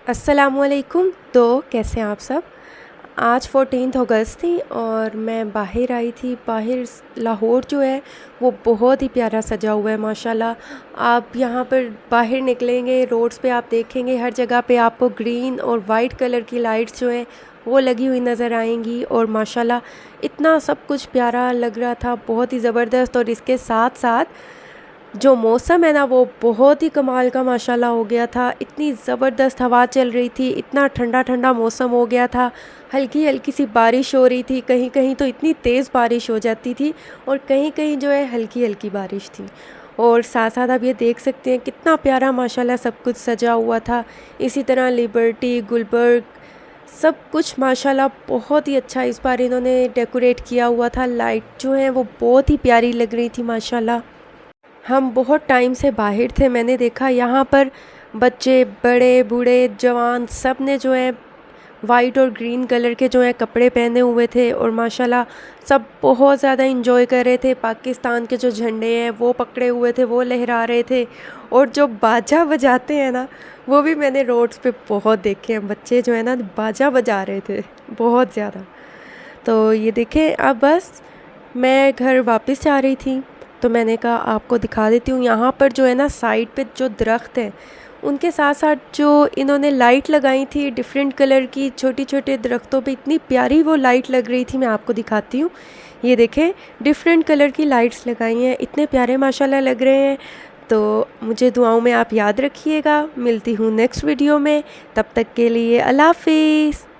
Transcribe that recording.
अस्सलामुअलैकुम। तो कैसे हैं आप सब। आज 14 अगस्त थी और मैं बाहर आई थी। बाहर लाहौर जो है वो बहुत ही प्यारा सजा हुआ है माशाल्लाह। आप यहाँ पर बाहर निकलेंगे, रोड्स पे आप देखेंगे हर जगह पे आपको ग्रीन और वाइट कलर की लाइट्स जो हैं वो लगी हुई नज़र आएंगी। और माशाल्लाह इतना सब कुछ प्यारा लग रहा था, बहुत ही ज़बरदस्त। और इसके साथ साथ जो मौसम है ना वो बहुत ही कमाल का माशाल्लाह हो गया था। इतनी ज़बरदस्त हवा चल रही थी, इतना ठंडा ठंडा मौसम हो गया था। हल्की हल्की सी बारिश हो रही थी, कहीं कहीं तो इतनी तेज़ बारिश हो जाती थी और कहीं कहीं जो है हल्की हल्की बारिश थी। और साथ साथ आप ये देख सकते हैं कितना प्यारा माशाल्लाह सब कुछ सजा हुआ था। इसी तरह लिबर्टी, गुलबर्ग, सब कुछ माशाल्लाह बहुत ही अच्छा इस बार इन्होंने डेकोरेट किया हुआ था। लाइट जो है वो बहुत ही प्यारी लग रही थी माशाल्लाह। हम बहुत टाइम से बाहर थे, मैंने देखा यहाँ पर बच्चे, बड़े बूढ़े, जवान सब ने जो है वाइट और ग्रीन कलर के जो है कपड़े पहने हुए थे और माशाल्लाह सब बहुत ज़्यादा इंजॉय कर रहे थे। पाकिस्तान के जो झंडे हैं वो पकड़े हुए थे, वो लहरा रहे थे। और जो बाजा बजाते हैं ना वो भी मैंने रोड्स पे बहुत देखे हैं। बच्चे जो है ना बाजा बजा रहे थे बहुत ज़्यादा। तो ये देखें, अब बस मैं घर वापस जा रही थी तो मैंने कहा आपको दिखा देती हूँ। यहाँ पर जो है ना साइड पे जो दरख्त हैं उनके साथ साथ जो इन्होंने लाइट लगाई थी डिफरेंट कलर की, छोटी छोटे दरख्तों पे इतनी प्यारी वो लाइट लग रही थी। मैं आपको दिखाती हूँ, ये देखें डिफरेंट कलर की लाइट्स लगाई हैं, इतने प्यारे माशाल्लाह लग रहे हैं। तो मुझे दुआओं में आप याद रखिएगा। मिलती हूँ नेक्स्ट वीडियो में, तब तक के लिए अल्लाह हाफिज़।